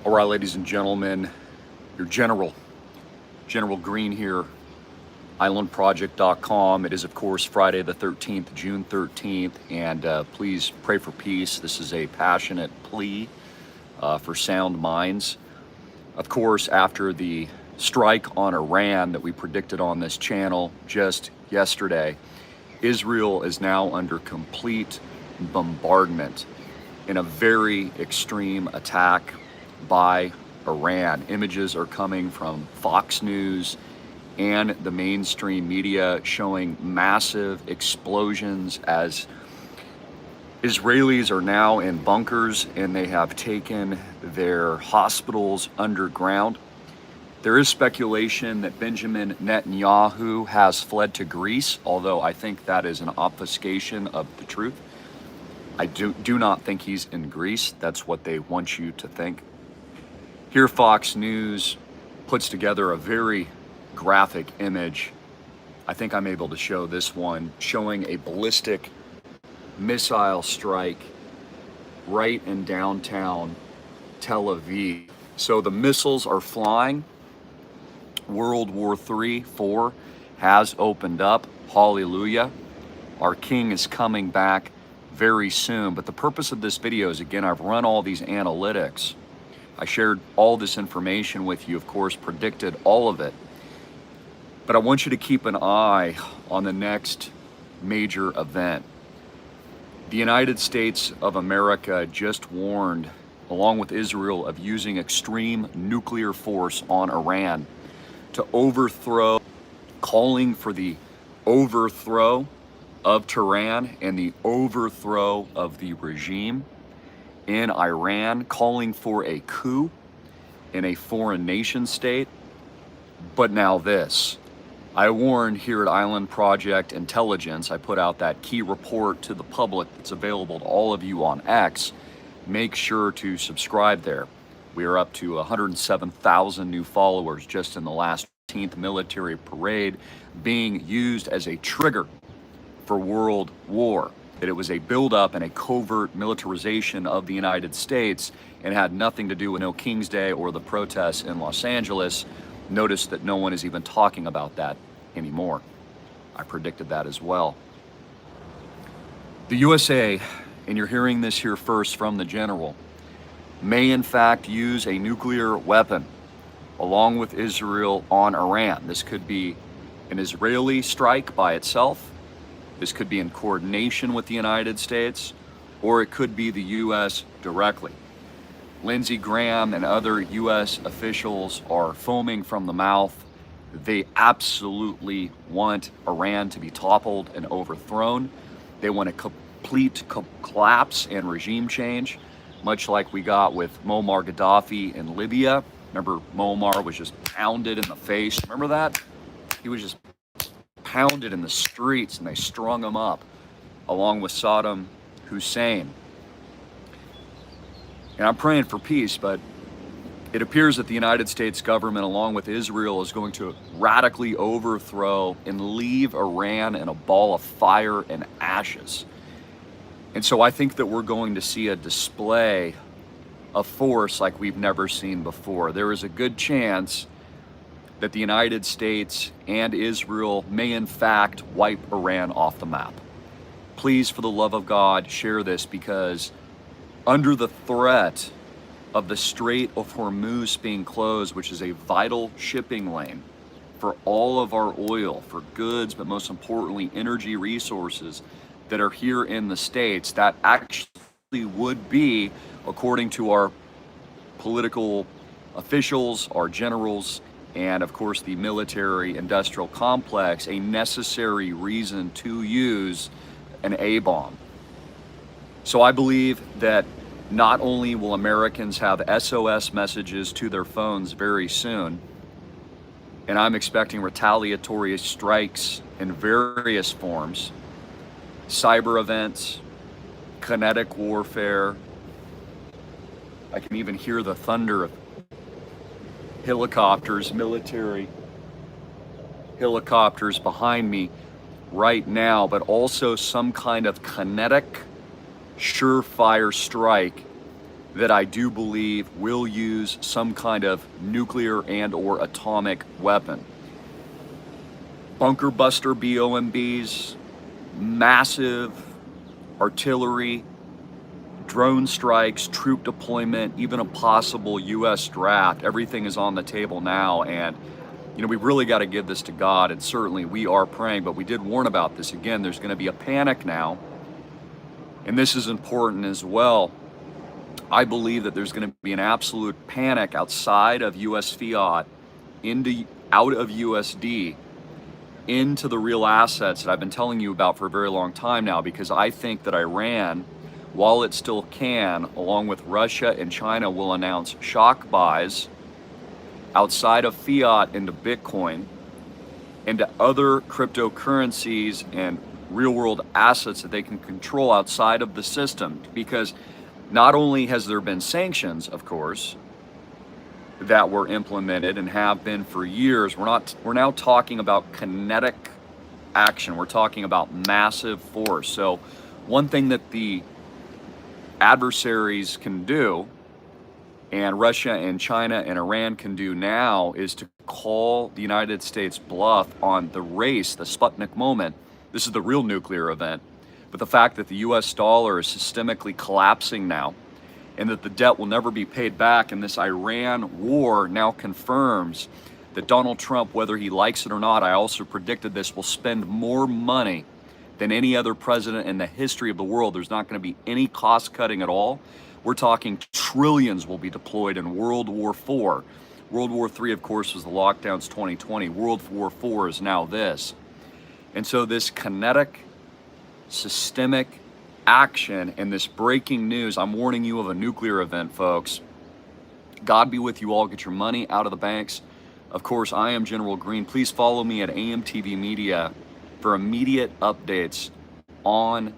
All right, ladies and gentlemen, your General Greene here, islandproject.com. It is, of course, Friday the 13th, June 13th, and please pray for peace. This is a passionate plea for sound minds. Of course, after the strike on Iran that we predicted on this channel just yesterday, Israel is now under complete bombardment in a very extreme attack by Iran. Images are coming from Fox News and the mainstream media showing massive explosions as Israelis are now in bunkers and they have taken their hospitals underground. There is speculation that Benjamin Netanyahu has fled to Greece, although I think that is an obfuscation of the truth. I do not think he's in Greece. That's what they want you to think. Here, Fox News puts together a very graphic image. I think I'm able to show this one, showing a ballistic missile strike right in downtown Tel Aviv. So the missiles are flying. World War III, IV has opened up. Hallelujah. Our king is coming back very soon. But the purpose of this video is, again, I've run all these analytics. I shared all this information with you, of course, predicted all of it. But I want you to keep an eye on the next major event. The United States of America just warned, along with Israel, of using extreme nuclear force on Iran to overthrow, calling for the overthrow of Tehran and the overthrow of the regime in Iran, calling for a coup in a foreign nation state. But now this. I warned here at Island Project Intelligence, I put out that key report to the public that's available to all of you on X. Make sure to subscribe there. We are up to 107,000 new followers just in the last 15th military parade, being used as a trigger for world war. That it was a buildup and a covert militarization of the United States and had nothing to do with No King's Day or the protests in Los Angeles. Notice that no one is even talking about that anymore. I predicted that as well. The USA, and you're hearing this here first from the general, may in fact use a nuclear weapon along with Israel on Iran. This could be an Israeli strike by itself. This could be in coordination with the United States, or it could be the U.S. directly. Lindsey Graham and other U.S. officials are foaming from the mouth. They absolutely want Iran to be toppled and overthrown. They want a complete collapse and regime change, much like we got with Muammar Gaddafi in Libya. Remember, Muammar was just pounded in the face. Remember that? He was just pounded in the streets and they strung him up along with Saddam Hussein. And I'm praying for peace, but it appears that the United States government, along with Israel, is going to radically overthrow and leave Iran in a ball of fire and ashes. And so I think that we're going to see a display of force like we've never seen before. There is a good chance that the United States and Israel may in fact wipe Iran off the map. Please, for the love of God, share this, because under the threat of the Strait of Hormuz being closed, which is a vital shipping lane for all of our oil, for goods, but most importantly, energy resources that are here in the States, that actually would be, according to our political officials, our generals, and of course the military industrial complex, a necessary reason to use an A-bomb. So I believe that not only will Americans have SOS messages to their phones very soon, and I'm expecting retaliatory strikes in various forms, cyber events, kinetic warfare. I can even hear the thunder of helicopters, military helicopters behind me right now, but also some kind of kinetic, surefire strike that I do believe will use some kind of nuclear and or atomic weapon. Bunker buster BOMBs, massive artillery, drone strikes, troop deployment, even a possible U.S. draft. Everything is on the table now, and we really got to give this to God, and certainly we are praying, but we did warn about this. Again, there's going to be a panic now, and this is important as well. I believe that there's going to be an absolute panic outside of U.S. fiat, out of USD, into the real assets that I've been telling you about for a very long time now, because I think that Iran, while it still can, along with Russia and China, will announce shock buys outside of fiat into Bitcoin, into other cryptocurrencies and real world assets that they can control outside of the system. Because not only has there been sanctions, of course, that were implemented and have been for years, we're now talking about kinetic action. We're talking about massive force. So one thing that the adversaries can do, and Russia and China and Iran can do now, is to call the United States bluff on the race, the Sputnik moment. This is the real nuclear event. But the fact that the US dollar is systemically collapsing now, and that the debt will never be paid back, and this Iran war now confirms that Donald Trump, whether he likes it or not, I also predicted this, will spend more money than any other president in the history of the world. There's not going to be any cost cutting at all. We're talking trillions will be deployed in World War IV. World War III, of course, was the lockdowns 2020. World War IV is now this. And so this kinetic, systemic action and this breaking news, I'm warning you of a nuclear event, folks. God be with you all. Get your money out of the banks. Of course, I am General Greene. Please follow me at AMTV Media for immediate updates on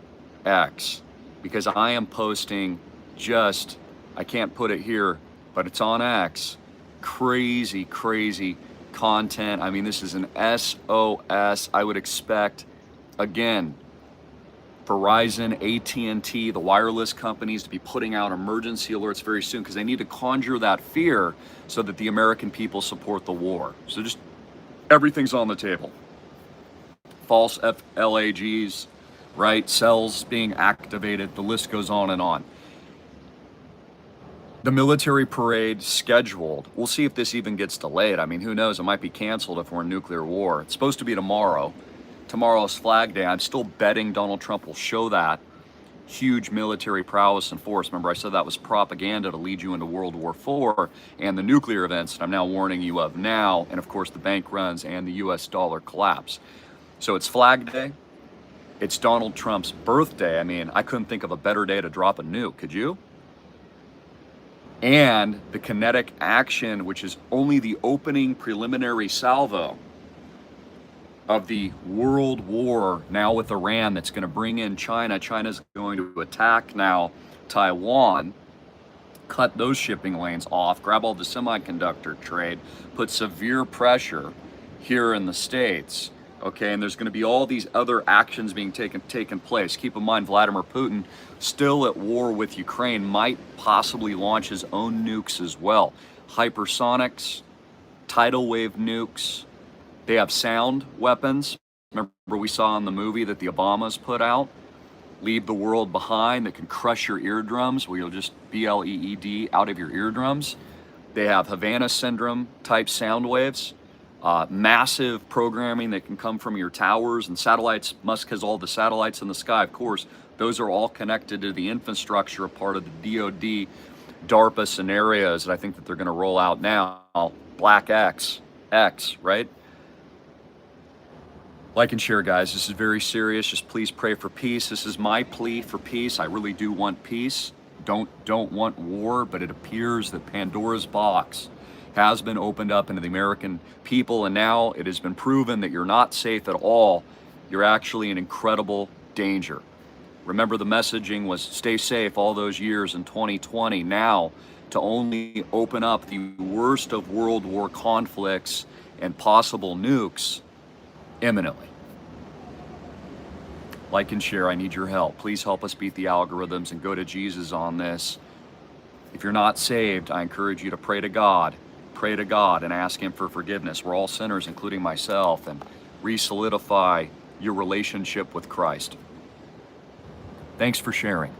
X, because I am posting I can't put it here, but it's on X, crazy content. I mean, this is an SOS. I would expect, again, Verizon, AT&T, the wireless companies to be putting out emergency alerts very soon, because they need to conjure that fear so that the American people support the war. So just everything's on the table. False FLAGs, right? Cells being activated. The list goes on and on. The military parade scheduled. We'll see if this even gets delayed. I mean, who knows? It might be canceled if we're in nuclear war. It's supposed to be tomorrow. Tomorrow's Flag Day. I'm still betting Donald Trump will show that huge military prowess and force. Remember, I said that was propaganda to lead you into World War IV and the nuclear events that I'm now warning you of now, and of course the bank runs and the US dollar collapse. So it's Flag Day. It's Donald Trump's birthday. I mean, I couldn't think of a better day to drop a nuke, could you? And the kinetic action, which is only the opening preliminary salvo of the world war now with Iran, that's going to bring in China. China's going to attack now Taiwan, cut those shipping lanes off, grab all the semiconductor trade, put severe pressure here in the States. Okay, and there's going to be all these other actions being taken place. Keep in mind, Vladimir Putin, still at war with Ukraine, might possibly launch his own nukes as well. Hypersonics, tidal wave nukes. They have sound weapons. Remember we saw in the movie that the Obamas put out? Leave the world behind, that can crush your eardrums, where you'll just BLEED out of your eardrums. They have Havana syndrome type sound waves. Massive programming that can come from your towers and satellites. Musk has all the satellites in the sky, of course. Those are all connected to the infrastructure, a part of the DoD, DARPA scenarios that I think that they're going to roll out now. Black X, right? Like and share, guys. This is very serious. Just please pray for peace. This is my plea for peace. I really do want peace. Don't want war, but it appears that Pandora's box has been opened up into the American people, and now it has been proven that you're not safe at all. You're actually in incredible danger. Remember, the messaging was stay safe all those years in 2020. Now, to only open up the worst of world war conflicts and possible nukes imminently. Like and share. I need your help. Please help us beat the algorithms and go to Jesus on this. If you're not saved, I encourage you to pray to God. Pray to God and ask Him for forgiveness. We're all sinners, including myself, and re-solidify your relationship with Christ. Thanks for sharing.